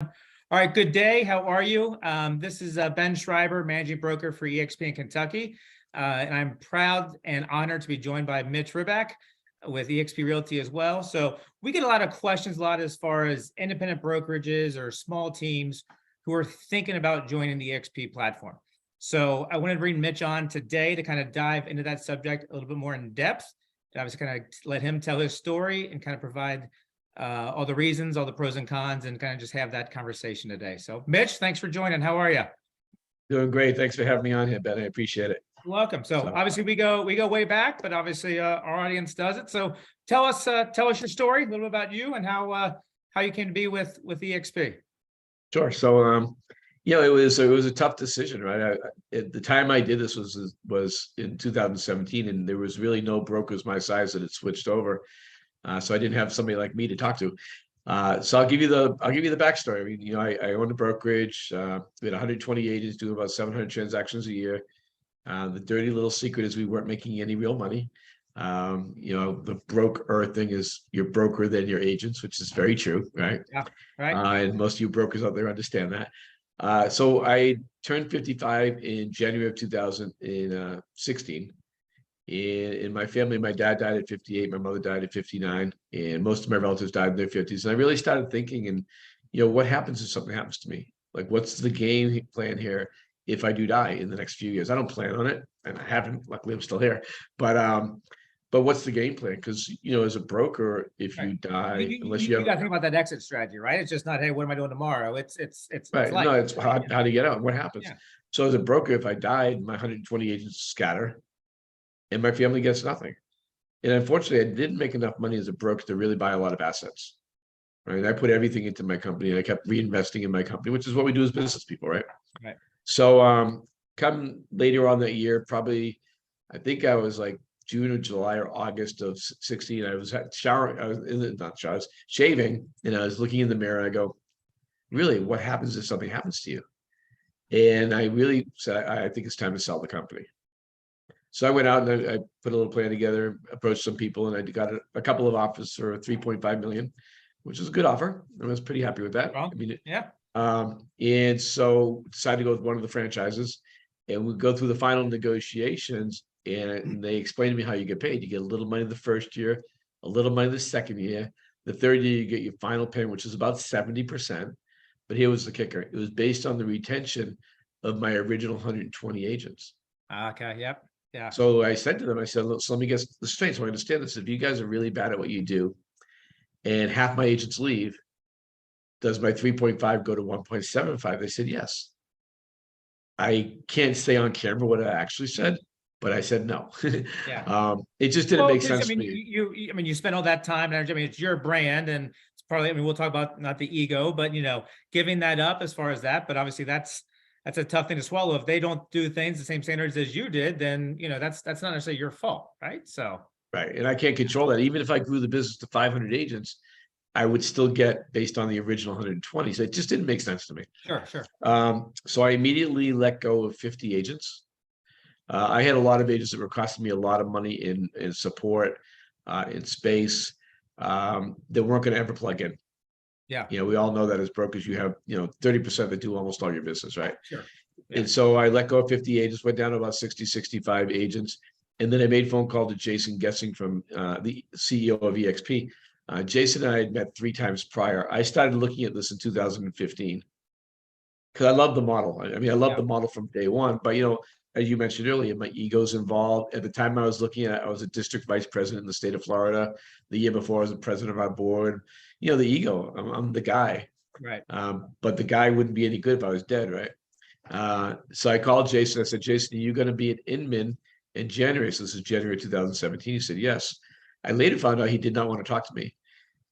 All right, good day. How are you? This is Ben Schreiber, managing broker for EXP in Kentucky. And I'm proud and honored to be joined by Mitch Riback with EXP Realty as well. So we get a lot of questions, a lot as far as independent brokerages or small teams who are thinking about joining the EXP platform. So I wanted to bring Mitch on today to kind of dive into that subject a little bit more in depth. I was kind of let him tell his story and kind of provide all the reasons, all the pros and cons, and kind of just have that conversation today. So Mitch, thanks for joining. How are you? Doing great. Thanks for having me on here, Ben. I appreciate it. You're welcome. So obviously we go way back, but obviously our audience does it. So tell us your story, a little bit about you and how you came to be with EXP. Sure. So it was a tough decision, right? At the time I did this was in 2017, and there was really no brokers my size that had switched over. So I didn't have somebody like me to talk to. So I'll give you the backstory. I mean, I owned a brokerage. We had 120 agents doing about 700 transactions a year. The dirty little secret is we weren't making any real money. The broker thing is you're broker than your agents, which is very true, right? Yeah, right. And most of you brokers out there understand that. So I turned 55 in January of 2016. In my family, my dad died at 58, my mother died at 59, and most of my relatives died in their 50s. And I really started thinking, and what happens if something happens to me? Like, what's the game plan here if I do die in the next few years? I don't plan on it, and I haven't. Luckily, I'm still here. But what's the game plan? Because as a broker, if you die, unless you have, got to think about that exit strategy, right? It's just not, hey, what am I doing tomorrow? It's right. life. No, it's how to get out. What happens? Yeah. So as a broker, if I died, my 120 agents scatter, and my family gets nothing. And unfortunately, I didn't make enough money as a broker to really buy a lot of assets. Right. I put everything into my company, and I kept reinvesting in my company, which is what we do as business people, right? Right. So come later on that year, probably, I think I was like June or July or August of 16, I was shaving, and I was looking in the mirror, and I go, really, what happens if something happens to you? And I really said, I think it's time to sell the company. So I went out and I put a little plan together, approached some people, and I got a couple of offers for 3.5 million, which is a good offer. I was pretty happy with that. Well, I mean, yeah. And so decided to go with one of the franchises, and we go through the final negotiations, and they explained to me how you get paid. You get a little money the first year, a little money the second year. The third year, you get your final payment, which is about 70%. But here was the kicker. It was based on the retention of my original 120 agents. Okay. Yep. Yeah. So I said to them, I said, look, so let me get this straight. So I understand this. If you guys are really bad at what you do and half my agents leave, does my 3.5 go to 1.75? They said, yes. I can't say on camera what I actually said, but I said no. Yeah. It just didn't make sense to me. You you spend all that time and energy. I mean, it's your brand, and it's probably, we'll talk about not the ego, but giving that up as far as that. But obviously that's a tough thing to swallow. If they don't do things the same standards as you did, then that's not necessarily your fault, right? So right, and I can't control that. Even if I grew the business to 500 agents, I would still get based on the original 120. So it just didn't make sense to me. Sure. So I immediately let go of 50 agents. I had a lot of agents that were costing me a lot of money in support, in space, that weren't going to ever plug in. Yeah. We all know that as brokers, you have 30% that do almost all your business, right? Sure. Yeah. And so I let go of 50 agents, went down to about 60, 65 agents. And then I made a phone call to Jason Gessing from the CEO of EXP. Jason and I had met 3 times prior. I started looking at this in 2015 because I love the model. I mean, I love the model from day one, but as you mentioned earlier, my ego's involved. At the time I was looking at, I was a district vice president in the state of Florida. The year before, I was the president of our board. The ego, I'm the guy. Right. But the guy wouldn't be any good if I was dead, right? So I called Jason. I said, Jason, are you going to be at Inman in January? So this is January 2017. He said, yes. I later found out he did not want to talk to me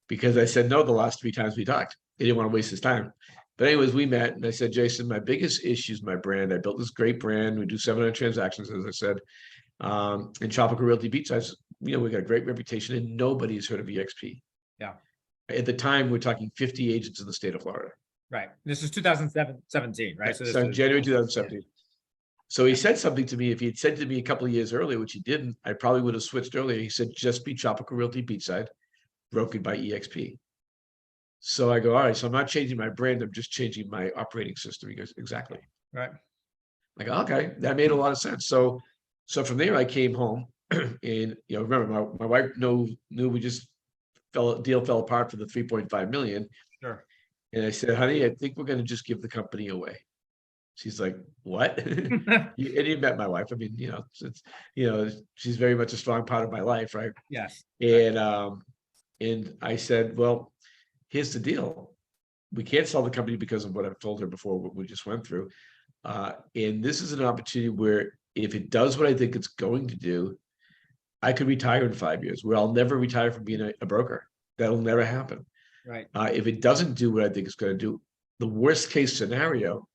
because I said no the last 3 times we talked. He didn't want to waste his time. But anyways, we met, and I said, Jason, my biggest issue is my brand. I built this great brand. We do 700 transactions, as I said, in Tropical Realty Beachside. We got a great reputation, and nobody's heard of EXP. Yeah. At the time, we're talking 50 agents in the state of Florida. Right. This is 2017, right? So January 2017. So he said something to me. If he had said to me a couple of years earlier, which he didn't, I probably would have switched earlier. He said, just be Tropical Realty Beachside, brokered by EXP. So I go, all right, so I'm not changing my brand, I'm just changing my operating system. He goes, exactly. Right. I go, okay, that made a lot of sense. So from there I came home and, remember my wife knew we just deal fell apart for the 3.5 million. Sure. And I said, honey, I think we're going to just give the company away. She's like, what? You met my wife. I mean, she's very much a strong part of my life, right? Yes. And I said, well, here's the deal. We can't sell the company because of what I've told her before, what we just went through. And this is an opportunity where if it does what I think it's going to do, I could retire in 5 years, where I'll never retire from being a broker. That'll never happen. Right. If it doesn't do what I think it's going to do, the worst case scenario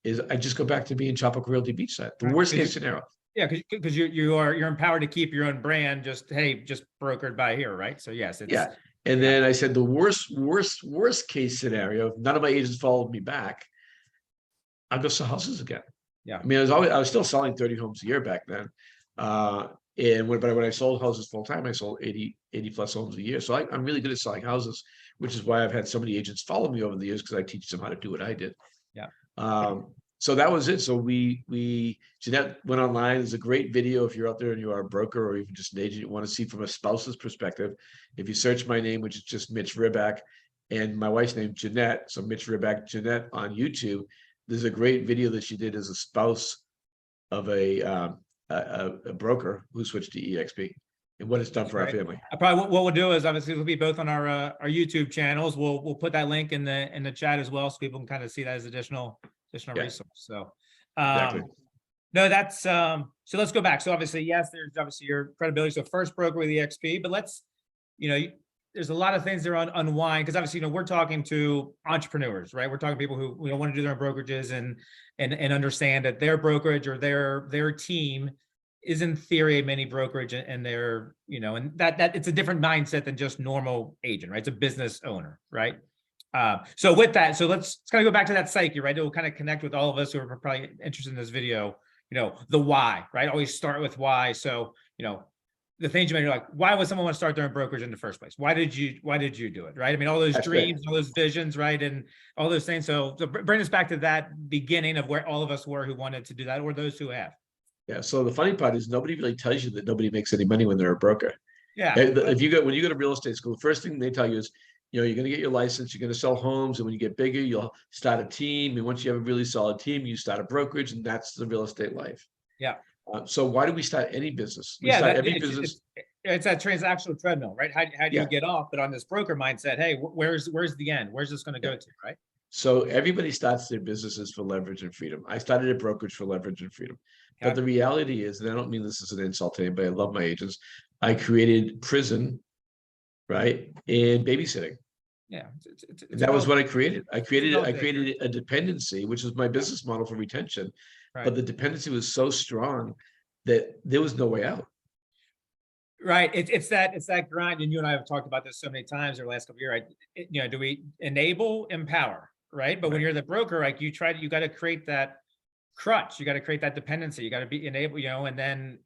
is I just go back to being Tropical Realty Beachside. The worst case scenario. Yeah, because you're empowered to keep your own brand. Just brokered by here, right? So yes, it's yeah. And then I said the worst case scenario. If none of my agents followed me back, I'll go sell houses again. Yeah. I mean, I was still selling 30 homes a year back then. And when I sold houses full time, I sold 80 plus homes a year. So I'm really good at selling houses, which is why I've had so many agents follow me over the years, because I teach them how to do what I did. Yeah. So that was it. So Jeanette went online. There's a great video if you're out there and you are a broker or even just an agent, you want to see from a spouse's perspective. If you search my name, which is just Mitch Riback, and my wife's name, Jeanette, so Mitch Riback, Jeanette on YouTube, there's a great video that she did as a spouse of a broker who switched to EXP and what it's done for our family. Probably what we'll do is obviously it'll be both on our YouTube channels. We'll put that link in the chat as well, so people can kind of see that as additional resource. So Exactly. no, that's so let's go back. So obviously, yes, there's obviously your credibility. So first broker with EXP, but let's, there's a lot of things there on unwind, because obviously, we're talking to entrepreneurs, right? We're talking to people who want to do their own brokerages and understand that their brokerage or their team is in theory a mini brokerage, and they're, and that it's a different mindset than just normal agent, right? It's a business owner, right? So with that, so let's kind of go back to that psyche, right? It will kind of connect with all of us who are probably interested in this video, the why, right? Always start with why. So, the things you made, like, why would someone want to start their own brokerage in the first place? Why did you do it? Right. I mean, all those dreams, all those visions, right. And all those things. So bring us back to that beginning of where all of us were who wanted to do that, or those who have. Yeah. So the funny part is nobody really tells you that nobody makes any money when they're a broker. Yeah. When you go to real estate school, the first thing they tell you is, you're going to get your license, you're going to sell homes. And when you get bigger, you'll start a team. And once you have a really solid team, you start a brokerage, and that's the real estate life. Yeah. So why do we start any business? Start every business. It's that transactional treadmill, right? How do you get off? But on this broker mindset, hey, where's the end? Where's this going to go to, right? So everybody starts their businesses for leverage and freedom. I started a brokerage for leverage and freedom. Okay. But the reality is, and I don't mean this as an insult to anybody, I love my agents. I created prison, right? And babysitting. Yeah. That was what I created. I created a dependency, which was my business model for retention. Right. But the dependency was so strong that there was no way out. Right. It's that grind. And you and I have talked about this so many times over the last couple of years, right? Do we enable, empower, right? But when you're the broker, like you got to create that crutch. You got to create that dependency. You got to be enable, and then,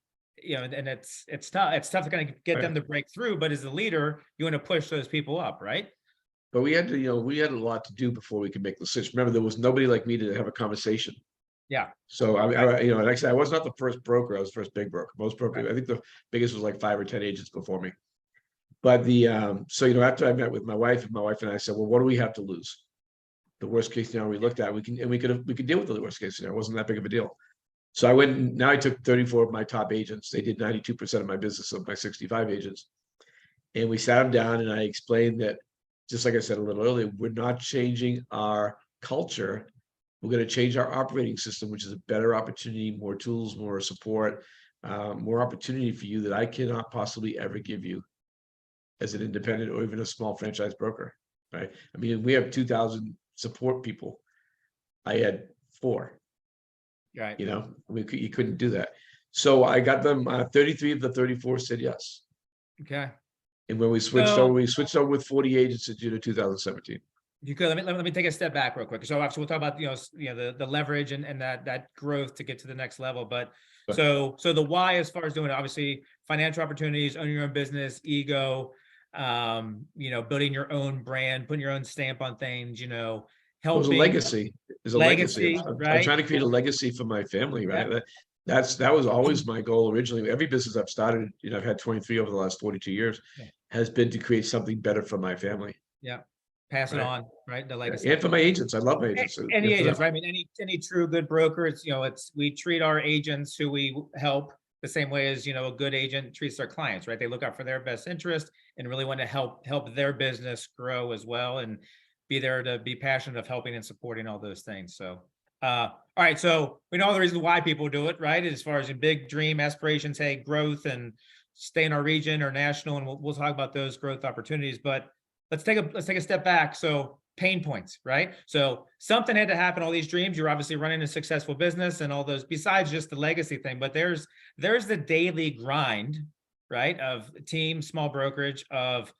and it's tough. It's tough to kind of get them to break through. But as a leader, you want to push those people up, right? But we had to, we had a lot to do before we could make the switch. Remember, there was nobody like me to have a conversation. Yeah. So like I said, I was not the first broker. I was the first big broker. Most brokers, I think the biggest was like 5 or 10 agents before me. But so after I met with my wife and I said, well, what do we have to lose? The worst case scenario we looked at, we could deal with the worst case scenario. It wasn't that big of a deal. So I went and now I took 34 of my top agents. They did 92% of my business of my 65 agents. And we sat them down and I explained that, just like I said a little earlier, we're not changing our culture. We're going to change our operating system, which is a better opportunity, more tools, more support, more opportunity for you that I cannot possibly ever give you as an independent or even a small franchise broker, right? I mean, we have 2,000 support people. I had 4. Right. You couldn't do that. So I got them, 33 of the 34 said yes. Okay. And when we switched over with 40 agents in June of 2017. You could let me take a step back real quick. So obviously we'll talk about the leverage and that growth to get to the next level. But so the why, as far as doing it, obviously financial opportunities, owning your own business, ego. building your own brand, putting your own stamp on things, It was a helping legacy. It's a legacy. legacy, I'm right? trying to create a legacy for my family, Yeah. right? That was always my goal originally. Every business I've started, I've had 23 over the last 42 years, Yeah. has been to create something better for my family, Yeah. Pass it right? on, right? The Yeah. legacy. And for my agents. I love my agents. Any For them. agents, right? I mean, any true good broker, we treat our agents who we help the same way as, a good agent treats their clients, right? They look out for their best interest and really want to help their business grow as well, and be there to be passionate of helping and supporting all those things. So, all right. So we know all the reasons why people do it, right? As far as a big dream, aspirations, hey, growth and stay in our region or national, and we'll talk about those growth opportunities. But let's take a step back. So pain points, right? So something had to happen, all these dreams. You're obviously running a successful business and all those, besides just the legacy thing, but there's the daily grind, right? Of team, small brokerage, of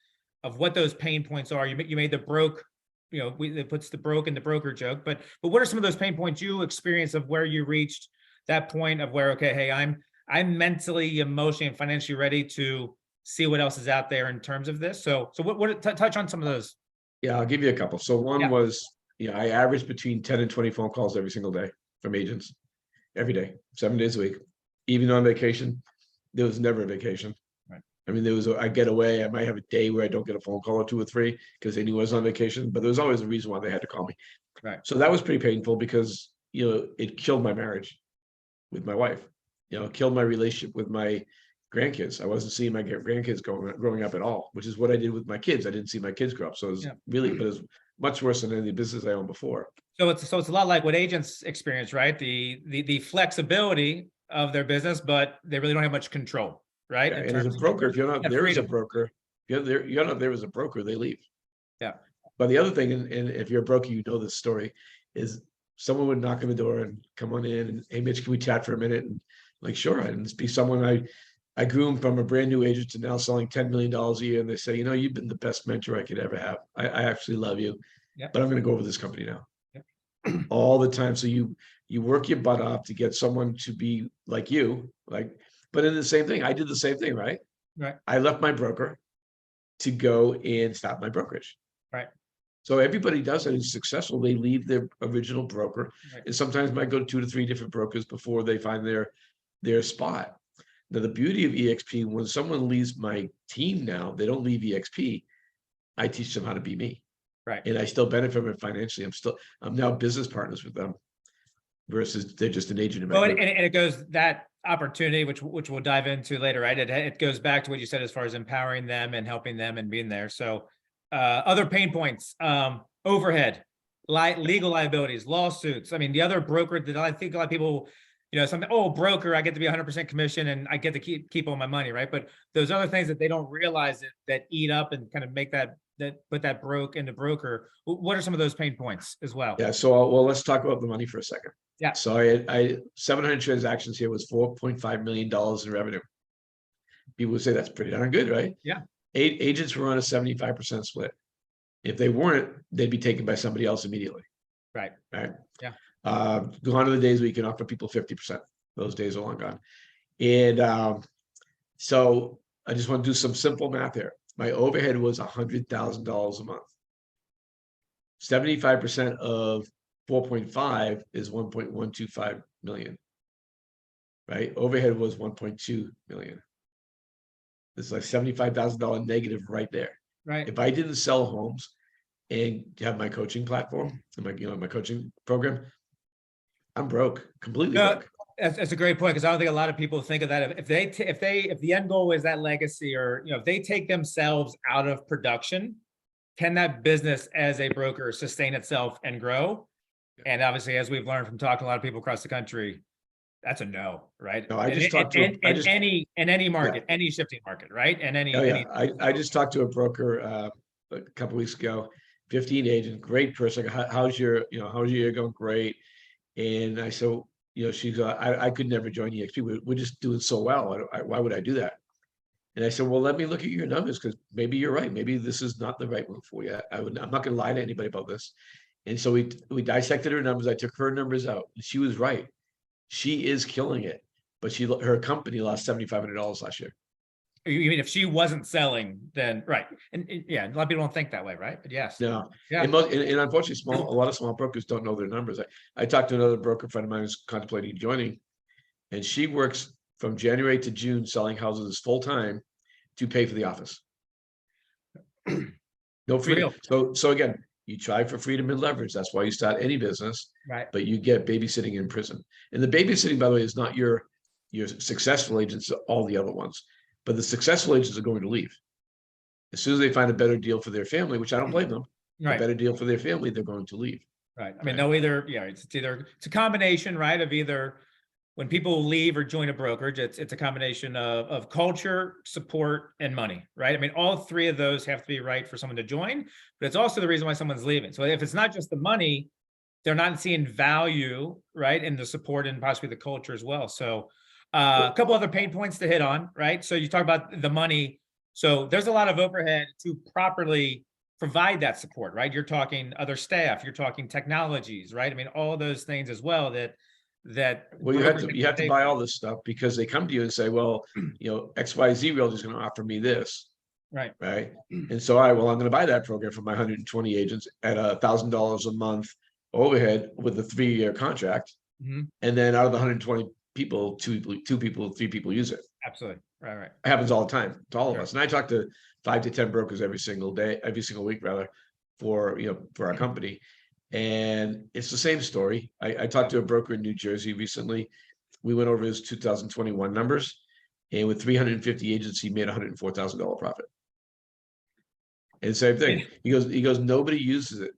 what those pain points are. You made the broke, it puts the broke in the broker joke, but what are some of those pain points you experience of where you reached that point of where, okay, hey, I'm mentally, emotionally, and financially ready to see what else is out there in terms of this. So what touch on some of those. Yeah, I'll give you a couple. So one Yeah. was, I averaged between 10 and 20 phone calls every single day from agents, every day, 7 days a week. Even on vacation, there was never a vacation. Right. I mean, I get away. I might have a day where I don't get a phone call or 2 or 3 because they knew I was on vacation, but there was always a reason why they had to call me. Right. So that was pretty painful because, it killed my marriage with my wife, killed my relationship with my grandkids. I wasn't seeing my grandkids growing up at all, which is what I did with my kids. I didn't see my kids grow up. So it was but it was much worse than any business I owned before. So it's a lot like what agents experience, right? The flexibility of their business, but they really don't have much control, right? Yeah, and as a broker, if you're not there as a broker, you're not there as a broker, they leave. Yeah. But the other thing, and if you're a broker, this story, is someone would knock on the door and come on in and, hey, Mitch, can we chat for a minute? And like, sure. And it's be someone I grew from a brand new agent to now selling $10 million a year. And they say, you've been the best mentor I could ever have. I actually love you, but I'm going to go over this company now. All the time. So you work your butt off to get someone to be like you, but in the same thing, I did the same thing, right? Right. I left my broker to go and stop my brokerage. Right. So everybody does that who's successful. They leave their original broker, and sometimes might go to 2 to 3 different brokers before they find their spot. Now, the beauty of EXP, when someone leaves my team now, they don't leave EXP. I teach them how to be me. Right. And I still benefit from it financially. I'm now business partners with them versus they're just an agent in my group. And it goes that opportunity, which we'll dive into later, right? It goes back to what you said as far as empowering them and helping them and being there. So other pain points, overhead, legal liabilities, lawsuits. I mean, the other broker that I think a lot of people, broker, I get to be 100% commission and I get to keep all my money, right? But those other things that they don't realize that eat up and kind of make that put that broke into broker. What are some of those pain points as well? Yeah. So, let's talk about the money for a second. Yeah. So I 700 transactions here was $4.5 million in revenue. People would say that's pretty darn good, right? Yeah. Agents were on a 75% split. If they weren't, they'd be taken by somebody else immediately. Right. Right. Yeah. Gone are the days where you can offer people 50%. Those days are long gone. And so I just want to do some simple math here. My overhead was $100,000 a month. 75% of 4.5 is 1.125 million. Right? Overhead was 1.2 million. It's like $75,000 negative right there. Right. If I didn't sell homes and have my coaching platform and my coaching program, I'm broke, completely broke. That's a great point, because I don't think a lot of people think of that. If the end goal is that legacy, or if they take themselves out of production, can that business as a broker sustain itself and grow? And obviously, as we've learned from talking to a lot of people across the country, that's a no, right? No, I just talked to any market, any shifting market, right? And I just talked to a broker a couple weeks ago, 15 agent, great person. How's your year going? Great. And I said, she's I could never join EXP. We're just doing so well. Why would I do that? And I said, well, let me look at your numbers, because maybe you're right. Maybe this is not the right move for you. I'm not going to lie to anybody about this. And so we dissected her numbers. I took her numbers out. And she was right. She is killing it, but her company lost $7,500 last year. You mean if she wasn't selling, then right. And yeah, a lot of people don't think that way, right? But yes. No, Yeah. and unfortunately, a lot of small brokers don't know their numbers. I talked to another broker friend of mine who's contemplating joining, and she works from January to June selling houses full time to pay for the office. No freedom. Real. So again, you try for freedom and leverage. That's why you start any business, Right. but you get babysitting in prison. And the babysitting, by the way, is not your successful agents, all the other ones, but the successful agents are going to leave. As soon as they find a better deal for their family, which I don't blame them, a Right. better deal for their family, they're going to leave. Right. I mean, no, either, yeah, it's a combination, right, of either when people leave or join a brokerage, it's a combination of culture, support, and money, right? I mean, all three of those have to be right for someone to join, but it's also the reason why someone's leaving. So if it's not just the money, they're not seeing value, right, in the support and possibly the culture as well. So a couple other pain points to hit on, right? So you talk about the money. So there's a lot of overhead to properly provide that support, right? You're talking other staff, you're talking technologies, right? I mean, all those things as well that well, you have to buy all this stuff because they come to you and say, well, XYZ Realty is going to offer me this. Right. Right. And so I'm going to buy that program for my 120 agents at $1,000 a month overhead with a 3-year contract. Mm-hmm. And then out of the 120 people, two people, 3 people use it. Absolutely. Right. It happens all the time to all of us. And I talk to 5 to 10 brokers every single week rather, for our company. And it's the same story. I talked to a broker in New Jersey recently. We went over his 2021 numbers, and with 350 agents, he made $104,000 profit. And same thing. He goes, nobody uses it.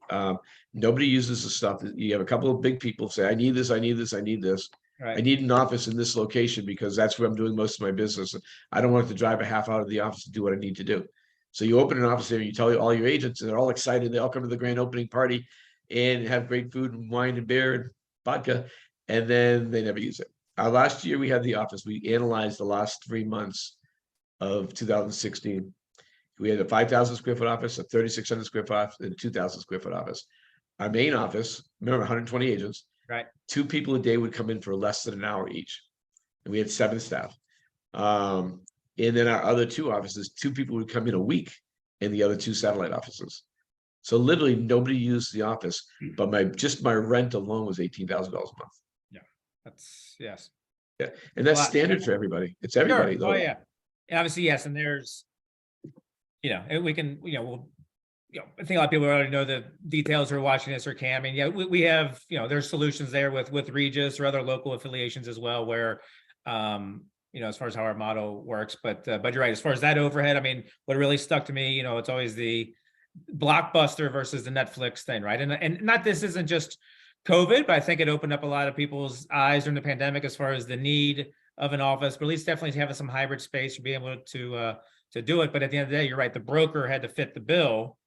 Nobody uses the stuff. You have a couple of big people say, I need this, I need this, I need this. Right. I need an office in this location because that's where I'm doing most of my business. I don't want to drive a half hour to the office to do what I need to do. So you open an office there, and you tell all your agents, and they're all excited. They all come to the grand opening party and have great food and wine and beer and vodka, and then they never use it. Last year we had the office. We analyzed the last 3 months of 2016. We had a 5,000 square foot office, a 3,600 square foot office, and a 2,000 square foot office. Our main office, remember, 120 agents. Right. 2 people a day would come in for less than an hour each, and we had 7 staff. And then our other 2 offices, 2 people would come in a week in the other 2 satellite offices. So literally nobody used the office, but my rent alone was $18,000 a month. Yeah, that's yes. Yeah, and that's standard for everybody. It's everybody. Sure. Oh yeah, and obviously yes, and there's, we can, I think a lot of people already know the details who are watching this or can. I mean, yeah, we have, there's solutions there with Regis or other local affiliations as well, where, as far as how our model works. But you're right, as far as that overhead, I mean, what really stuck to me, it's always the Blockbuster versus the Netflix thing, right? And not, this isn't just COVID, but I think it opened up a lot of people's eyes during the pandemic as far as the need of an office, but at least definitely having some hybrid space to be able to do it. But at the end of the day, you're right, the broker had to fit the bill,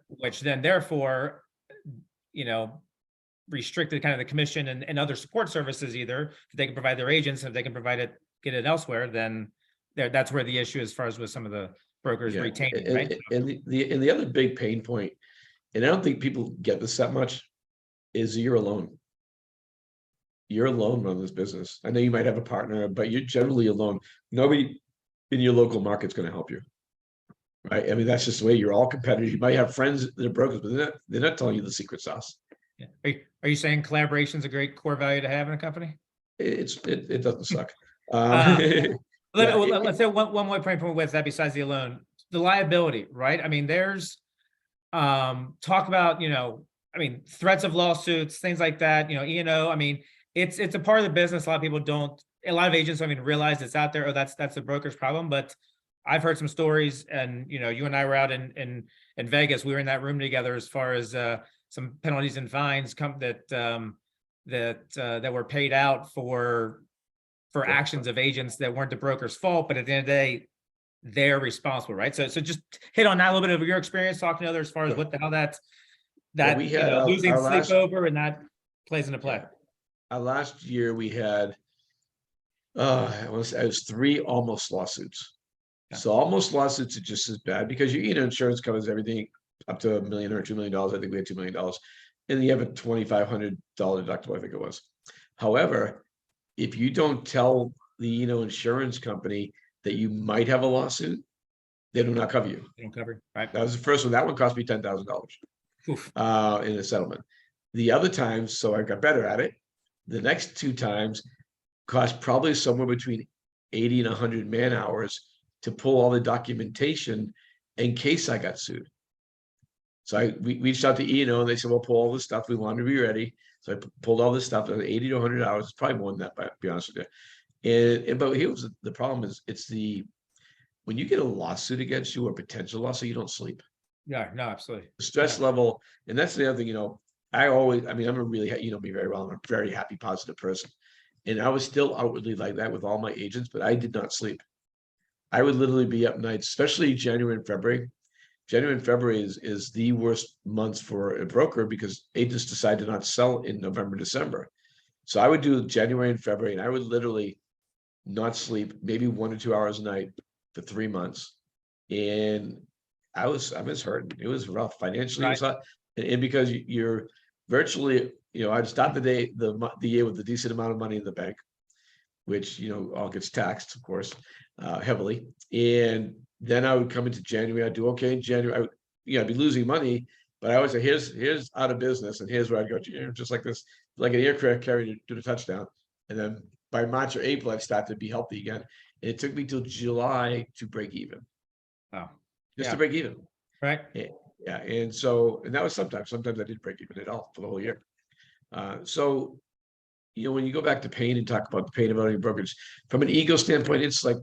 which then therefore, restricted kind of the commission and other support services, either if they can provide their agents, and if they can get it elsewhere, then that's where the issue as far as with some of the brokers retaining, right? And the other big pain point, and I don't think people get this that much, is you're alone. You're alone running this business. I know you might have a partner, but you're generally alone. Nobody in your local market's going to help you, right? I mean, that's just the way. You're all competitors. You might have friends that are brokers, but they're not telling you the secret sauce. Yeah. Are you saying collaboration is a great core value to have in a company? It doesn't suck. Let's say one more point with that besides the alone, the liability, right? I mean, there's talk about, threats of lawsuits, things like that, E&O. I mean, it's a part of the business. A lot of people a lot of agents don't even realize it's out there. Oh, that's the broker's problem. But I've heard some stories, and you and I were out in Vegas. We were in that room together as far as some penalties and fines that were paid out for actions of agents that weren't the broker's fault, but at the end of the day, they're responsible, right? So just hit on that a little bit of your experience talking to others as far as how losing sleep over and that plays into play. Last year we had it was 3 almost lawsuits. Yeah. So almost lawsuits are just as bad because insurance covers everything up to $1 million or $2 million. I think we had $2 million, and you have a $2,500 deductible, I think it was. However, if you don't tell the insurance company that you might have a lawsuit, they do not cover you. They don't cover, right? That was the first one. That one cost me $10,000 Oof. in a settlement. The other times, so I got better at it. The next two times cost probably somewhere between 80 and 100 man hours to pull all the documentation in case I got sued. So we reached out to E&O and they said, well, pull all this stuff. We wanted to be ready. So I pulled all this stuff, 80 to 100 hours. It's probably more than that, to be honest with you. But here was the problem is when you get a lawsuit against you or potential lawsuit, you don't sleep. Yeah, no, absolutely. The stress level, and that's the other thing, I'm a really, you know me very well. I'm a very happy, positive person. And I was still outwardly like that with all my agents, but I did not sleep. I would literally be up nights, especially January and February. January and February is the worst months for a broker because agents decide to not sell in November, December. So I would do January and February, and I would literally not sleep, maybe 1 or 2 hours a night for 3 months. And I was hurting. It was rough financially. Right. It was and because you're virtually, I'd start the year with a decent amount of money in the bank, which, all gets taxed, of course, heavily. And then I would come into January, I'd do okay in January. I'd be losing money, but I always say, here's out of business, and here's where I'd go, just like this, like an aircraft carrier to the touchdown. And then by March or April, I'd start to be healthy again. And it took me till July to break even. Wow. Just to break even. Right. Yeah. And that was sometimes I didn't break even at all for the whole year. So, when you go back to pain and talk about the pain of owning brokerage, from an ego standpoint, it's like,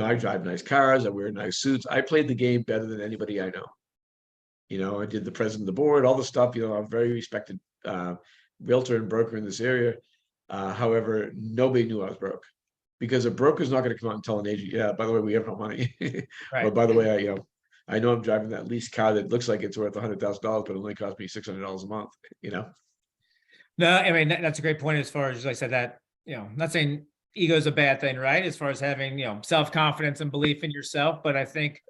I drive nice cars, I wear nice suits. I played the game better than anybody I know. I did the president of the board, all the stuff, I'm a very respected realtor and broker in this area. However, nobody knew I was broke because a broker's not going to come out and tell an agent, yeah, by the way, we have no money. Right. Or by the way, I know I'm driving that leased car that looks like it's worth $100,000, but it only cost me $600 a month, No, I mean, that's a great point as far as I said that, not saying ego is a bad thing, right? As far as having, self-confidence and belief in yourself. But I think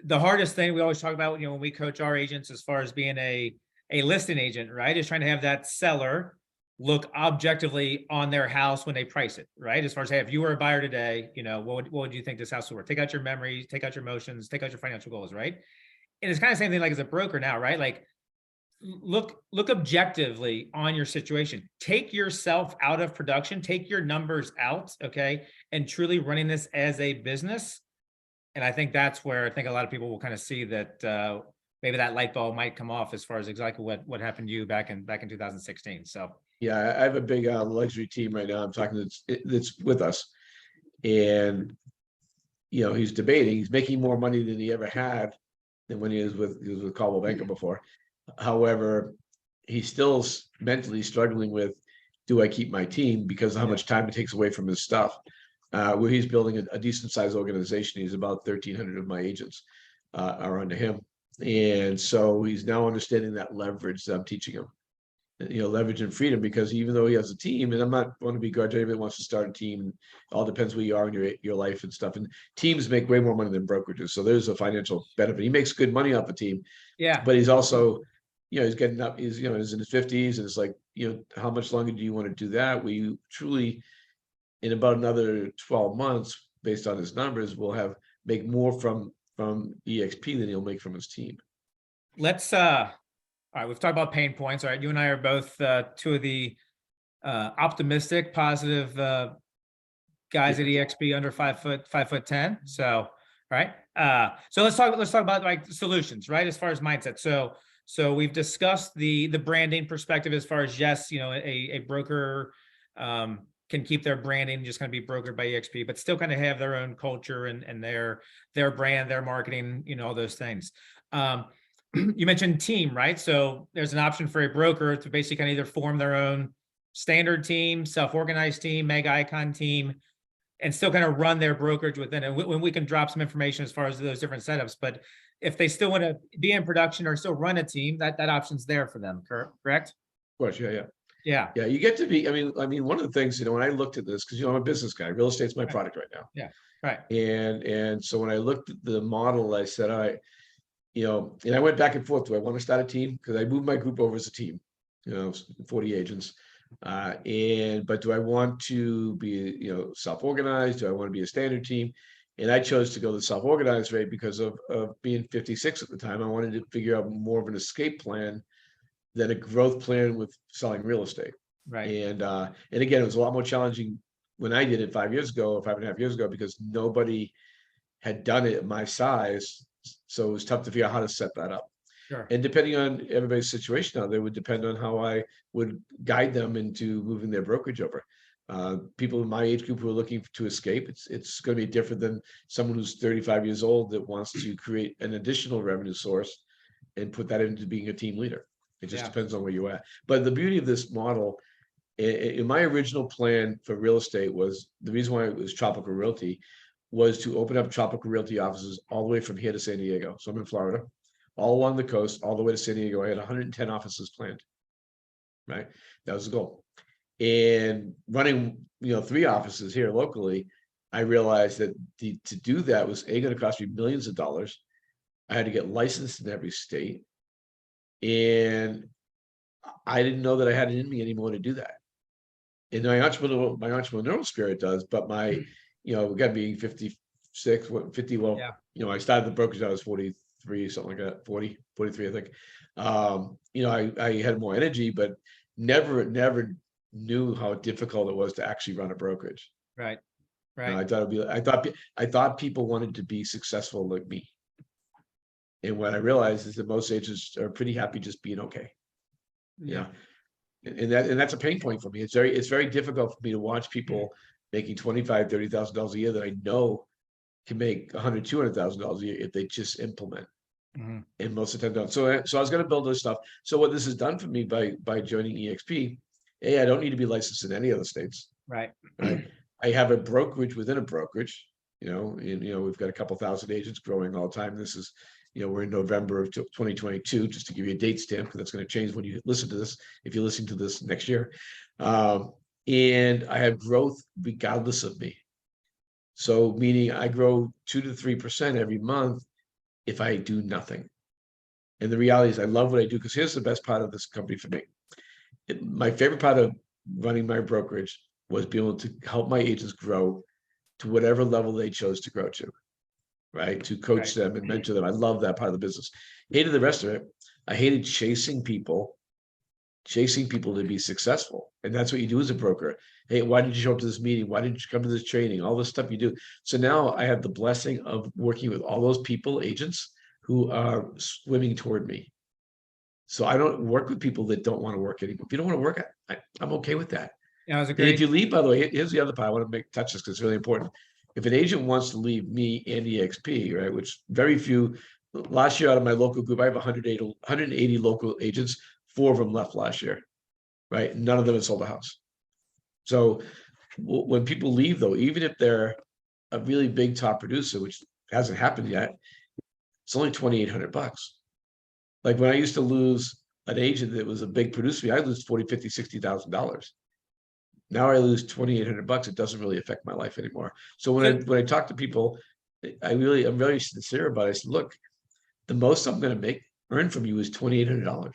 the hardest thing we always talk about, when we coach our agents as far as being a listing agent, right, is trying to have that seller look objectively on their house when they price it, right? As far as, hey, if you were a buyer today, what would you think this house was worth? Take out your memories, take out your emotions, take out your financial goals, right? And it's kind of the same thing like as a broker now, right? Like look objectively on your situation. Take yourself out of production, take your numbers out, okay, and truly running this as a business. And I think that's where I think a lot of people will kind of see that maybe that light bulb might come off as far as exactly what happened to you back in 2016. So yeah, I have a big luxury team right now. I'm talking that's with us, and he's debating. He's making more money than he ever had than when he was with Coldwell Banker before. However, he's still mentally struggling with, do I keep my team because of how much time it takes away from his stuff? Where he's building a decent sized organization. He's about 1,300 of my agents are under him. And so he's now understanding that leverage that I'm teaching him, leverage and freedom, because even though he has a team, and I'm not going to begrudge anybody wants to start a team, it all depends where you are in your life and stuff. And teams make way more money than brokerages. So there's a financial benefit. He makes good money off the team. Yeah. But he's also, he's getting up, he's in his 50s, and it's like, how much longer do you want to do that? Will you truly, in about another 12 months, based on his numbers, will make more from EXP than he'll make from his team. Let's all right, we've talked about pain points. All right, you and I are both two of the optimistic, positive guys at EXP under 5'10". So, all right. So let's talk about like solutions, right? As far as mindset. So we've discussed the branding perspective as far as, yes, a broker can keep their branding, just kind of be brokered by EXP, but still kind of have their own culture and their brand, their marketing, all those things. You mentioned team, right? So there's an option for a broker to basically kind of either form their own standard team, self-organized team, mega icon team, and still kind of run their brokerage within it. When we can drop some information as far as those different setups, but if they still want to be in production or still run a team, that option's there for them, correct? Of course, yeah. Yeah. Yeah, you get to be, I mean, one of the things, when I looked at this, because, I'm a business guy, real estate's my product right now. Yeah, right. And so when I looked at the model, I said, all right, and I went back and forth. Do I want to start a team? Because I moved my group over as a team, 40 agents. But do I want to be, self-organized? Do I want to be a standard team? And I chose to go the self-organized rate because of being 56 at the time. I wanted to figure out more of an escape plan than a growth plan with selling real estate. Right. And again, it was a lot more challenging when I did it 5 years ago, or 5.5 years ago, because nobody had done it at my size. So it was tough to figure out how to set that up. Sure. And depending on everybody's situation out there would depend on how I would guide them into moving their brokerage over. People in my age group who are looking to escape, it's going to be different than someone who's 35 years old that wants to create an additional revenue source and put that into being a team leader. It just depends on where you're at. But the beauty of this model, in my original plan for real estate, was the reason why it was Tropical Realty was to open up Tropical Realty offices all the way from here to San Diego. So I'm in Florida, all along the coast, all the way to San Diego. I had 110 offices planned, right? That was the goal. And running, 3 offices here locally, I realized that to do that was going to cost me millions of dollars. I had to get licensed in every state. And I didn't know that I had it in me anymore to do that. And my entrepreneurial spirit does, but my, we got to be 56, 50. Well, I started the brokerage, I was 43, something like that, 40, 43, I think. I had more energy, but never knew how difficult it was to actually run a brokerage. Right. I thought people wanted to be successful like me. And what I realized is that most agents are pretty happy just being okay. Yeah. And that's a pain point for me. It's very difficult for me to watch people making $25,000, $30,000 a year that I know can make $100,000, $200,000 a year if they just implement. And most of the time don't. So I was going to build this stuff. So what this has done for me by joining EXP, I don't need to be licensed in any other states. Right. I have a brokerage within a brokerage. We've got a couple thousand agents growing all the time. This is, we're in November of 2022, just to give you a date stamp, because that's going to change when you listen to this, if you're listening to this next year. And I have growth regardless of me. So meaning I grow 2 to 3% every month if I do nothing. And the reality is I love what I do, because here's the best part of this company for me. My favorite part of running my brokerage was being able to help my agents grow to whatever level they chose to grow to, right? To coach them and mentor them. I love that part of the business. Hated the rest of it. I hated chasing people to be successful. And that's what you do as a broker. Hey, why didn't you show up to this meeting? Why didn't you come to this training? All this stuff you do. So now I have the blessing of working with all those people, agents, who are swimming toward me. So I don't work with people that don't want to work anymore. If you don't want to work, I'm okay with that. Yeah, and if you leave, by the way, here's the other part I want to touch this because it's really important. If an agent wants to leave me and EXP, right, which very few, last year out of my local group, I have 180 local agents. 4 of them left last year, right? None of them have sold a house. So when people leave, though, even if they're a really big top producer, which hasn't happened yet, it's only $2,800. Like when I used to lose an agent that was a big producer, I lose $40,000, $50,000, $60,000. Now I lose $2,800. It doesn't really affect my life anymore. So when I talk to people, I'm very sincere about it. I said, look, the most I'm going to earn from you is $2,800.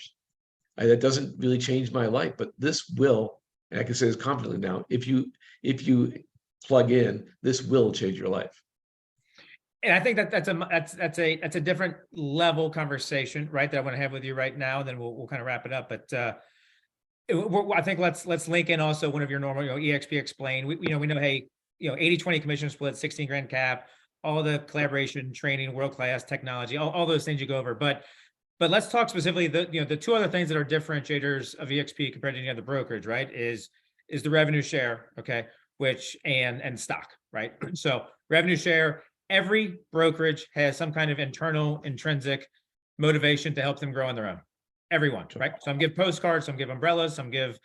That doesn't really change my life, but this will, and I can say this confidently now, if you plug in, this will change your life. And I think that's a different level conversation, right? That I want to have with you right now. And then we'll kind of wrap it up. But I think let's link in also one of your normal, EXP Explain. We know, hey, 80-20 commission split, 16 grand cap, all the collaboration, training, world-class technology, all those things you go over. But let's talk specifically the 2 other things that are differentiators of EXP compared to any other brokerage, right? Is the revenue share, okay, which and stock, right? So revenue share, every brokerage has some kind of internal intrinsic motivation to help them grow on their own. Everyone, right? Some give postcards, some give umbrellas, some give,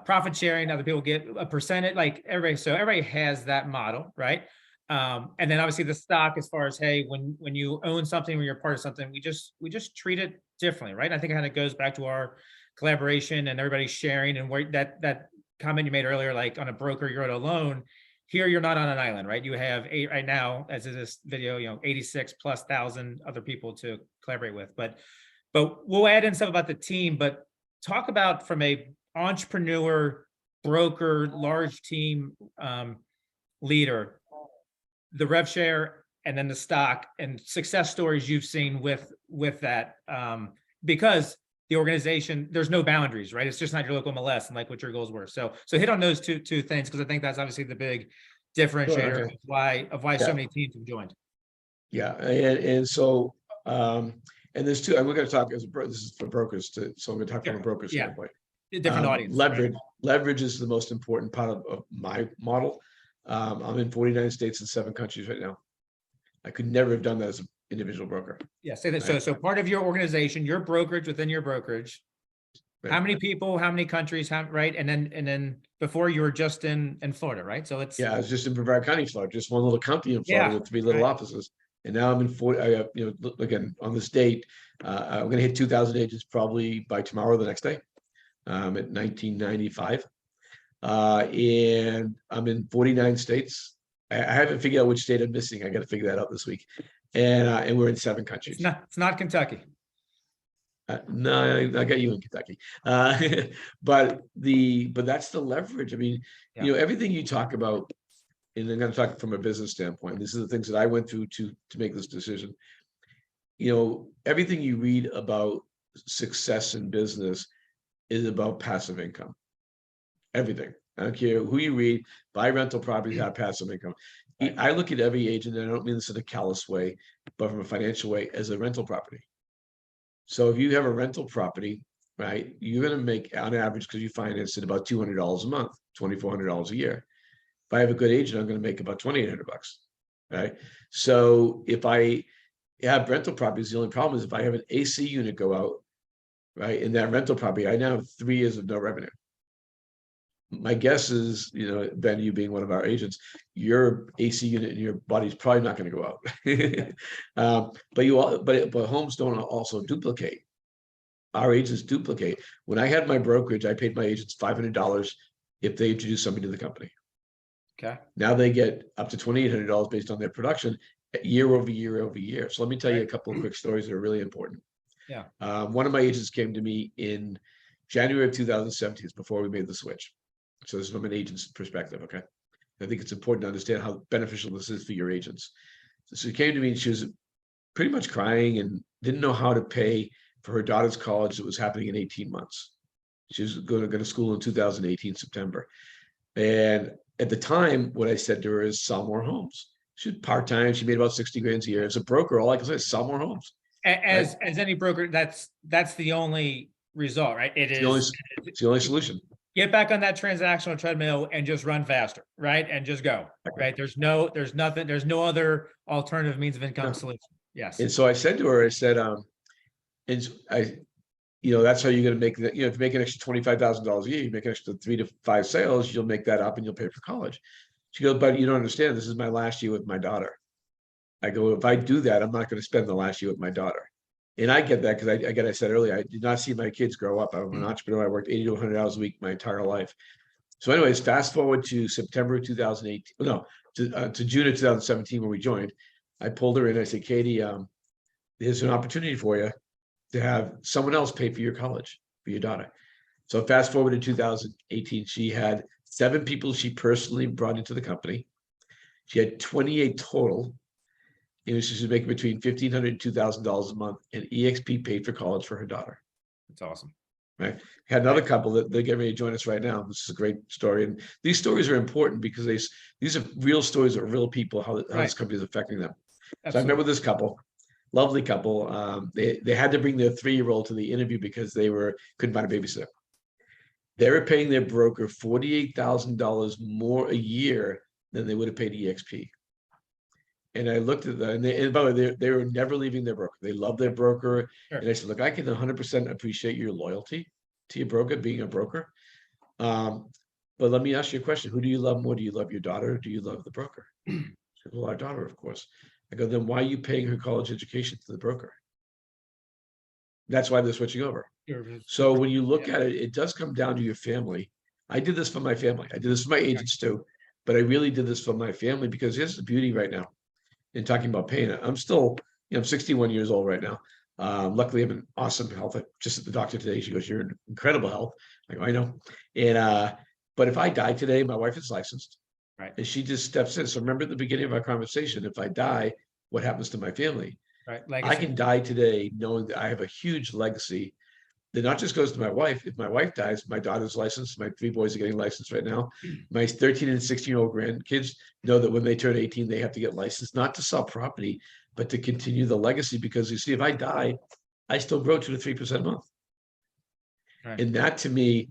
profit sharing. Other people get a percentage, like everybody. So everybody has that model, right? And then obviously the stock, as far as, hey, when you own something, when you're part of something, we just treat it differently, right? I think it kind of goes back to our collaboration and everybody sharing, and where that comment you made earlier, like on a broker, you're alone. Here, you're not on an island, right? You have right now, as of this video, 86,000+ other people to collaborate with. But we'll add in stuff about the team. But talk about, from a entrepreneur, broker, large team leader, the rev share and then the stock and success stories you've seen with that, because the organization, there's no boundaries, right? It's just not your local MLS and like what your goals were. So hit on those two things, because I think that's obviously the big differentiator okay. of why so Yeah. many teams have joined. Yeah, and so, and there's two, and we're gonna talk this is for brokers too, so I'm gonna talk from a Sure. broker Yeah. standpoint. Different audience. Right? Leverage is the most important part of my model. I'm in 49 states and 7 countries right now. I could never have done that as an individual broker. Yeah. Say that. Right. So part of your organization, your brokerage within your brokerage, Right. how many people, how many countries, right? And then before you were just in Florida, right? So it's Yeah, I was just in Brevard County, Florida, just one little county in Florida Yeah, with 3 little right. offices. And now I'm in 40, I have, again, on this date, I'm gonna hit 2,000 agents probably by tomorrow or the next day. At 1995. And I'm in 49 states. I haven't figured out which state I'm missing. I got to figure that out this week. And we're in 7 countries. It's not Kentucky. No, I got you in Kentucky. But that's the leverage. I mean, Yeah. everything you talk about, and I'm going to talk from a business standpoint. These are the things that I went through to make this decision. Everything you read about success in business is about passive income. Everything. I don't care who you read, buy rental properties, have passive income. Right. I look at every agent, and I don't mean this in a callous way, but from a financial way, as a rental property. So if you have a rental property, right, you're going to make on average, because you finance it, about $200 a month, $2,400 a year. If I have a good agent, I'm going to make about $2,800, right? So if I have rental properties, the only problem is if I have an AC unit go out, right, in that rental property, I now have 3 years of no revenue. My guess is, Ben, you being one of our agents, your AC unit in your body's probably not going to go out. But homes don't also duplicate. Our agents duplicate. When I had my brokerage, I paid my agents $500 if they introduced somebody to the company. Okay. Now they get up to $2,800 based on their production year over year over year. So let me tell you a couple of quick stories that are really important. Yeah. One of my agents came to me in January of 2017, before we made the switch. So this is from an agent's perspective, okay? I think it's important to understand how beneficial this is for your agents. So she came to me and she was pretty much crying and didn't know how to pay for her daughter's college that was happening in 18 months. She was going to go to school in 2018, September. And at the time, what I said to her is sell more homes. She was part-time. She made about 60 grand a year. As a broker, all I can say is sell more homes. As any broker, that's the only result, right? It's the only solution. Get back on that transactional treadmill and just run faster, right? And just go, right? There's no other alternative means of income solution. Yes. And so I said to her, I said, that's how you're going to make that. If you make an extra $25,000 a year, you make an extra 3 to 5 sales, you'll make that up and you'll pay for college. She goes, but you don't understand. This is my last year with my daughter. I go, if I do that, I'm not going to spend the last year with my daughter. And I get that because I said earlier, I did not see my kids grow up. I'm an entrepreneur. I worked 80 to 100 hours a week my entire life. So anyways, fast forward to September 2018, to June of 2017 when we joined. I pulled her in. I said, Katie, there's an opportunity for you to have someone else pay for your college for your daughter. So fast forward to 2018, she had 7 people she personally brought into the company. She had 28 total. She was making between $1,500 and $2,000 a month, and EXP paid for college for her daughter. That's awesome. Right. Had another couple that they're getting ready to join us right now. This is a great story. And these stories are important because these are real stories of real people, how this company is affecting them. Absolutely. So I met with this couple, lovely couple. They had to bring their 3-year-old to the interview because they couldn't find a babysitter. They were paying their broker $48,000 more a year than they would have paid EXP. And I looked at them, and by the way, they were never leaving their broker. They love their broker. Sure. And I said, look, I can 100% appreciate your loyalty to your broker, being a broker. But let me ask you a question. Who do you love more? Do you love your daughter or do you love the broker? She said, well, our daughter, of course. I go, then why are you paying her college education to the broker? That's why they're switching over. So when you look at it, it does come down to your family. I did this for my family. I did this for my agents too. But I really did this for my family because here's the beauty right now. In talking about pain, I'm still, I'm 61 years old right now. Luckily, I'm in awesome health. Just at the doctor today, she goes, "You're in incredible health." I go, "I know." And but if I die today, my wife is licensed. Right. And she just steps in. So remember at the beginning of our conversation, if I die, what happens to my family? Right. I Legacy. can die today knowing that I have a huge legacy that not just goes to my wife. If my wife dies, my daughter's licensed, my 3 boys are getting licensed right now. My 13 and 16-year-old grandkids know that when they turn 18, they have to get licensed, not to sell property, but to continue the legacy. Because you see, if I die, I still grow 2 to 3% a month. Right. And that to me,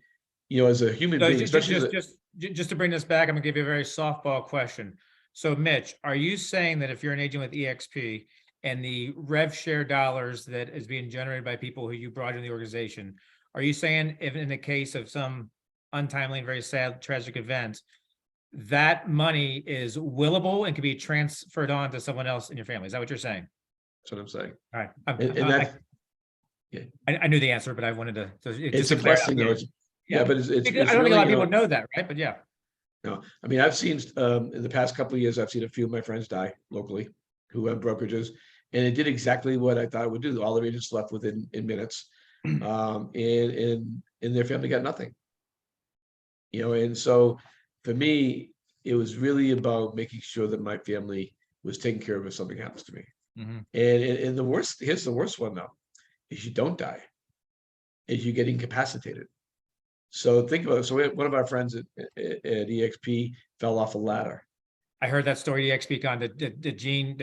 as a human So being, especially just to bring this back, I'm gonna give you a very softball question. So Mitch, are you saying that if you're an agent with EXP and the rev share dollars that is being generated by people who you brought in the organization, are you saying if in the case of some untimely and very sad, tragic event, that money is willable and can be transferred on to someone else in your family? Is that what you're saying? that's what I'm saying. All right. And that, yeah, I knew the answer, but I wanted to it's just a to clear it up. blessing though. Yeah, but it's I don't think a really, lot of people know that, right? But yeah. no, I mean, I've seen, in the past couple of years, I've seen a few of my friends die locally who have brokerages, and it did exactly what I thought it would do. All the agents left within minutes, and their family got nothing. And so for me, it was really about making sure that my family was taken care of if something happens to me. Mhm. And here's the worst one though, is you don't die, is you get incapacitated. So think about it. So one of our friends at EXP fell off a ladder. I heard that story, EXP con, the Gene,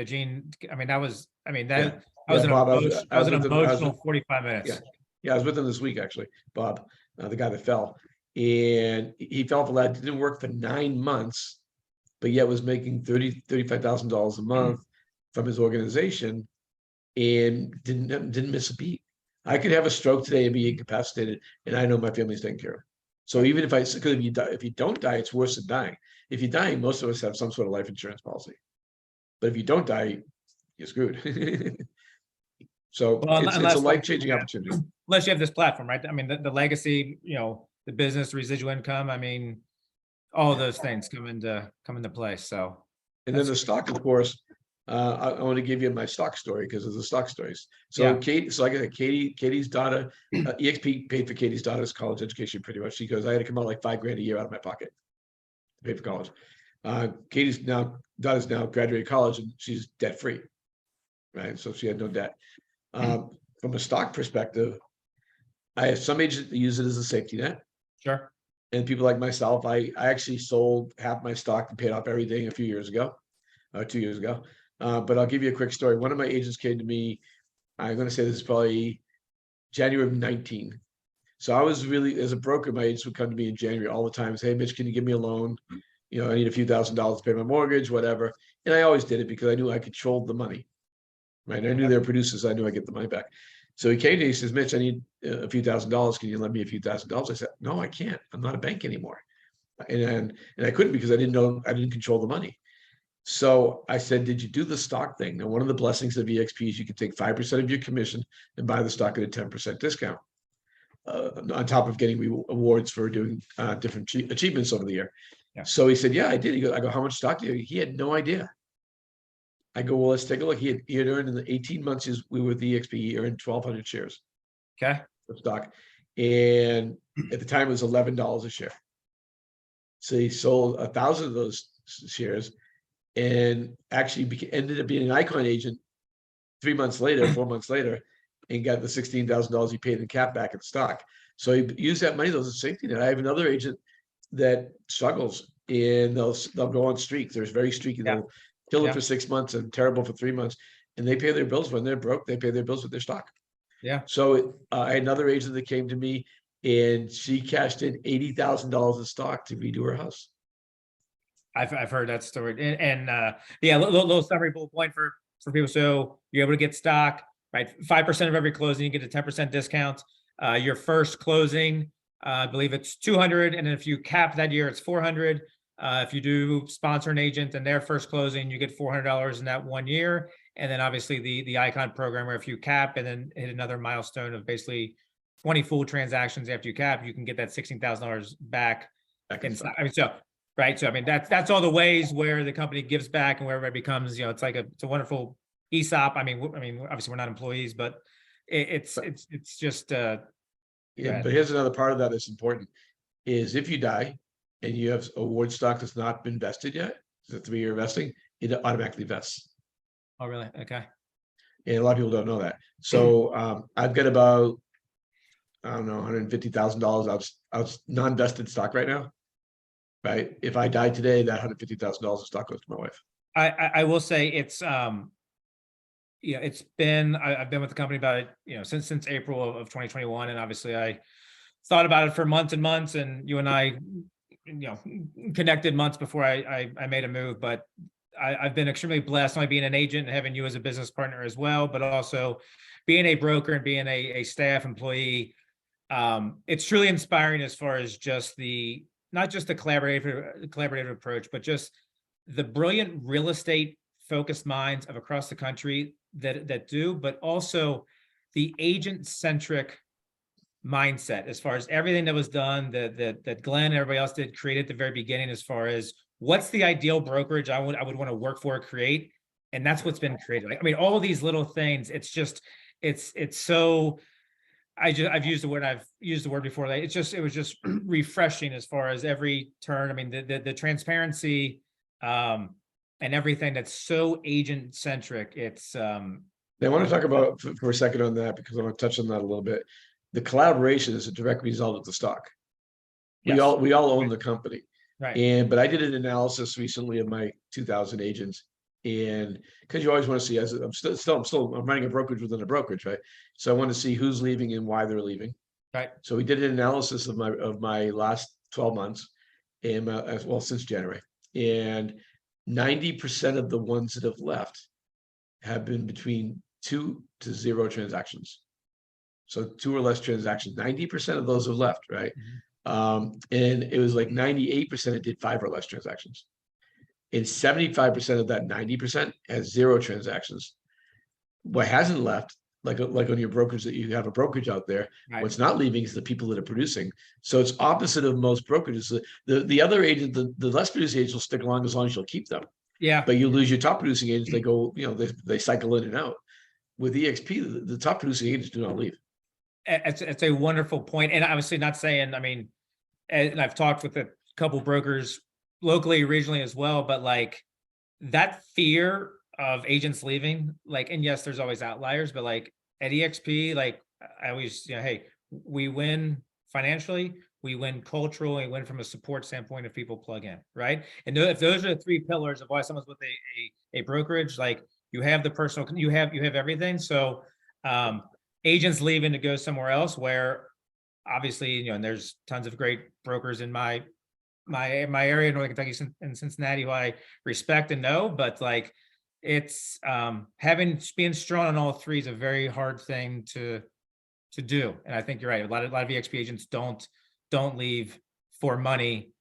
I mean, that was an Bob, emotional 45 yeah, minutes. I was with him this week, actually, Bob, the guy that fell. And he fell off a ladder, didn't work for 9 months, but yet was making $35,000 a month from his organization and didn't miss a beat. I could have a stroke today and be incapacitated, and I know my family's taken care of. So even because if you don't die, it's worse than dying. If you're dying, most of us have some sort of life insurance policy. But if you don't die, you're screwed. So Well, it's a life-changing opportunity. Unless you have this platform, right? I mean, the legacy, the business, residual income, I mean, all of those things come into play. So, And then the stock, of course, I want to give you my stock story because of the stock stories. So Yeah. like I said, Katie's daughter, EXP paid for Katie's daughter's college education pretty much. She goes, I had to come out like $5,000 a year out of my pocket to pay for college. Katie's daughter's now graduated college and she's debt free, right? So she had no debt. From a stock perspective, I have some agents that use it as a safety net. sure. And people like myself, I actually sold half my stock and paid off everything a few years ago, 2 years ago. But I'll give you a quick story. One of my agents came to me, I'm going to say this is probably January of 19. So I was really, as a broker, my agents would come to me in January all the time and say, hey, Mitch, can you give me a loan? I need a few $1,000s to pay my mortgage, whatever. And I always did it because I knew I controlled the money, right? I knew they were producers. I knew I'd get the money back. So he came to me, he says, Mitch, I need a few $1,000s. Can you lend me a few $1,000s? I said, no, I can't. I'm not a bank anymore. And I couldn't because I didn't control the money. So I said, did you do the stock thing? Now, one of the blessings of EXP is you can take 5% of your commission and buy the stock at a 10% discount, on top of getting awards for doing different achievements over the year. Yeah. So he said, yeah, I did. I go, how much stock do you? He had no idea. I go, well, let's take a look. He had earned in the 18 months we were with EXP, he earned 1,200 shares Okay. of stock. And at the time it was $11 a share. So he sold 1,000 of those shares and actually ended up being an icon agent 3 months later, 4 months later, and got the $16,000 he paid in cap back in stock. So he used that money, those are safety net. I have another agent that struggles and they'll go on streaks. They're very streaky. Yeah. They'll kill it Yeah. for 6 months and terrible for 3 months. And they pay their bills when they're broke. They pay their bills with their stock. Yeah. So I had another agent that came to me and she cashed in $80,000 in stock to redo her house. I've heard that story. And yeah, little summary bullet point for people. So you're able to get stock, right? 5% of every closing, you get a 10% discount. Your first closing, I believe it's 200. And then if you cap that year, it's 400. If you do sponsor an agent and their first closing, you get $400 in that 1 year. And then obviously the icon program, where if you cap and then hit another milestone of basically 20 full transactions after you cap, you can get that $16,000 back. I mean, so, right. So, I mean, that's all the ways where the company gives back and where everybody becomes, it's like it's a wonderful ESOP. I mean, obviously we're not employees, but it's just, yeah, but here's another part of that that's important is if you die, and you have award stock that's not been vested yet, it's a 3-year vesting, it automatically vests. Oh, really? Okay. And a lot of people don't know that. So I've got about, I don't know, $150,000 out non-vested stock right now. Right? If I die today, that $150,000 of stock goes to my wife. I will say it's it's been I've been with the company about since April of 2021, and obviously I thought about it for months and months, and you and I connected months before I made a move. But I've been extremely blessed, not only being an agent and having you as a business partner as well, but also being a broker and being a staff employee. It's truly inspiring as far as just not just the collaborative approach, but just the brilliant real estate focused minds of across the country that do, but also the agent centric mindset as far as everything that was done that Glenn and everybody else did create at the very beginning, as far as what's the ideal brokerage I would want to work for, create. And that's what's been created. Like, I mean, all of these little things, it's just, it's so, I've used the word before. Like, it was just refreshing as far as every turn. I mean, the transparency, and everything that's so agent centric. It's, I want to talk about for a second on that, because I want to touch on that a little bit. The collaboration is a direct result of the stock. We yes, all own the company. right. But I did an analysis recently of my 2,000 agents, and because you always want to see, as I'm running a brokerage within a brokerage, right? So I want to see who's leaving and why they're leaving. Right. So we did an analysis of my last 12 months, and since January, and 90% of the ones that have left have been between 2 to 0 transactions. So 2 or less transactions. 90% of those have left, right? Mm-hmm. And it was like 98% it did 5 or less transactions. And 75% of that 90% has 0 transactions. What hasn't left, like on your brokers, that you have a brokerage out there, Right. what's not leaving is the people that are producing. So it's opposite of most brokerages. The other agent, the less producing agents will stick along as long as you'll keep them. Yeah. But you lose your top producing agents, they go, they cycle in and out. With EXP, the top producing agents do not leave. It's a wonderful point. And obviously not saying, I mean, and I've talked with a couple brokers locally, regionally as well, but like that fear of agents leaving, like, and yes, there's always outliers, but like at EXP, like I always, hey, we win financially, we win culturally, we win from a support standpoint if people plug in, right? And if those are the 3 pillars of why someone's with a brokerage, like you have the personal, you have everything. So agents leaving to go somewhere else where obviously, and there's tons of great brokers in my area, Northern Kentucky and Cincinnati, who I respect and know, but like it's being strong on all 3 is a very hard thing to do. And I think you're right. A lot of EXP agents don't leave for money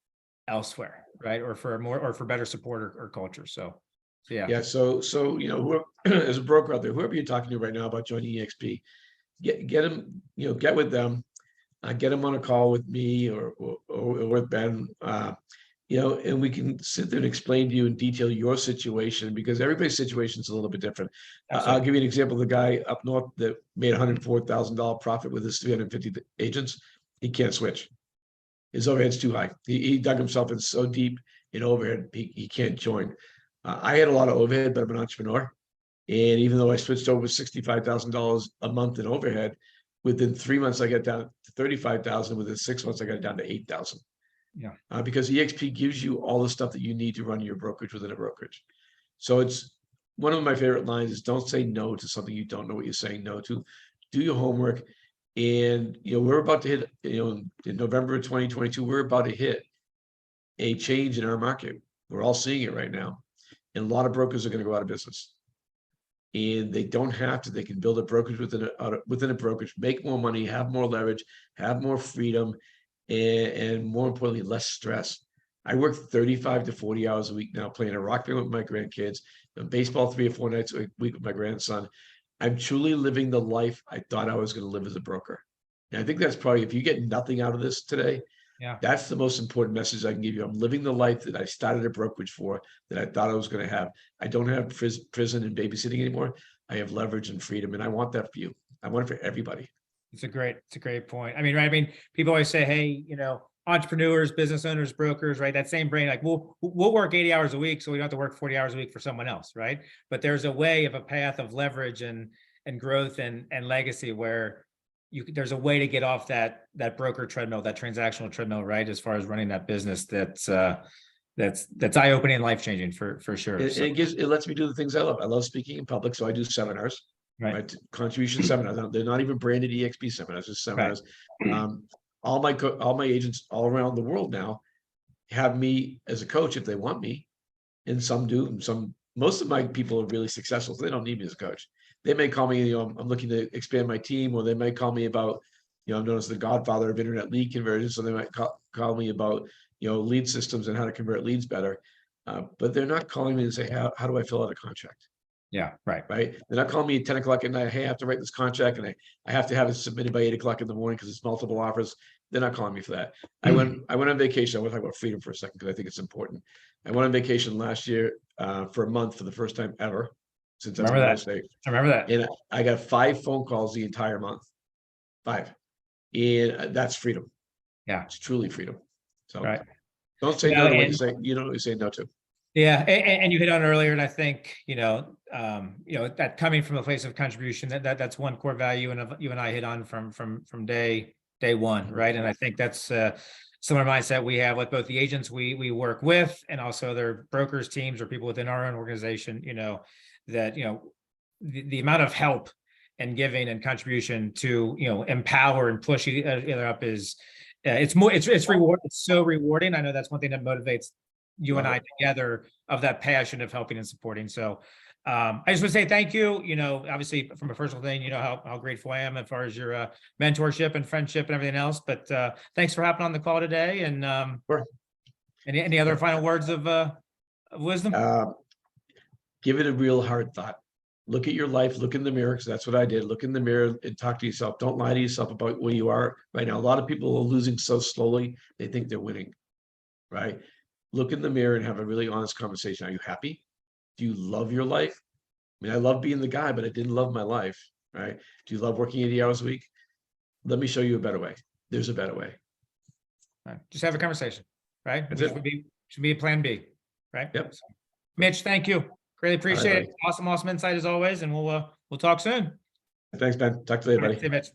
elsewhere, right? Or for better support or culture. So yeah. Yeah. So as a broker out there, whoever you're talking to right now about joining EXP, get them, get with them, get them on a call with me or with Ben, and we can sit there and explain to you in detail your situation, because everybody's situation is a little bit different. I'll give you an example of the guy up north that made $104,000 profit with his 350 agents. He can't switch. His overhead's too high. He dug himself in so deep in overhead, he can't join. I had a lot of overhead, but I'm an entrepreneur. And even though I switched over $65,000 a month in overhead, within 3 months, I got down to 35,000. Within 6 months, I got down to 8,000. Yeah. Because EXP gives you all the stuff that you need to run your brokerage within a brokerage. So it's one of my favorite lines is, don't say no to something you don't know what you're saying no to. Do your homework. And, we're about to hit, in November of 2022, we're about to hit a change in our market. We're all seeing it right now. And a lot of brokers are going to go out of business. And they don't have to. They can build a brokerage within a brokerage, make more money, have more leverage, have more freedom, and more importantly, less stress. I work 35 to 40 hours a week now, playing a rock band with my grandkids, and baseball 3 or 4 nights a week with my grandson. I'm truly living the life I thought I was going to live as a broker. And I think that's probably, if you get nothing out of this today, that's the most important message I can give you. I'm living the life that I started a brokerage for, that I thought I was going to have. I don't have prison and babysitting anymore. I have leverage and freedom, and I want that for you. I want it for everybody. It's a great point. I mean, right. I mean, people always say, hey, entrepreneurs, business owners, brokers, right? That same brain, like we'll work 80 hours a week, so we don't have to work 40 hours a week for someone else, right? But there's a way of a path of leverage and growth and legacy where there's a way to get off that broker treadmill, that transactional treadmill, right? As far as running that business, that's eye-opening and life-changing for sure. And it lets me do the things I love. I love speaking in public, so I do seminars, right? Contribution seminars. They're not even branded EXP seminars, just seminars. Right. All my agents all around the world now have me as a coach if they want me, and some do, and most of my people are really successful, so they don't need me as a coach. They may call me, I'm looking to expand my team, or they might call me about, I'm known as the godfather of internet lead conversion, so they might call me about, lead systems and how to convert leads better. But they're not calling me and say, how do I fill out a contract? Yeah, right. Right. They're not calling me at 10 o'clock at night. Hey, I have to write this contract and I have to have it submitted by 8 o'clock in the morning because it's multiple offers. They're not calling me for that. I went on vacation. I want to talk about freedom for a second because I think it's important. I went on vacation last year for a month for the first time ever since I've been in real estate. I remember that. And I got 5 phone calls the entire month. 5. And that's freedom. Yeah. It's truly freedom. So right. Don't say no to what you say. You know what you say no to. Yeah, and you hit on earlier, and I think that coming from a place of contribution, that's one core value, and you and I hit on from day one, right? And I think that's similar mindset we have with both the agents we work with, and also their brokers teams or people within our own organization. That the amount of help and giving and contribution to empower and push each other up is it's reward. It's so rewarding. I know that's one thing that motivates you and I together, of that passion of helping and supporting. So I just want to say thank you, obviously from a personal thing, how grateful I am as far as your mentorship and friendship and everything else. But thanks for hopping on the call today. And Sure. any other final words of wisdom? Give it a real hard thought. Look at your life, look in the mirror, because that's what I did. Look in the mirror and talk to yourself. Don't lie to yourself about where you are right now. A lot of people are losing so slowly, they think they're winning, right? Look in the mirror and have a really honest conversation. Are you happy? Do you love your life? I mean, I love being the guy, but I didn't love my life, right? Do you love working 80 hours a week? Let me show you a better way. There's a better way. Right. Just have a conversation, right? That's Which it. should be a plan B, right? Yep. So, Mitch, thank you. Greatly appreciate All right, it. Awesome insight as always, and we'll talk soon. Thanks, Ben. Talk to you later, buddy. See you, Mitch.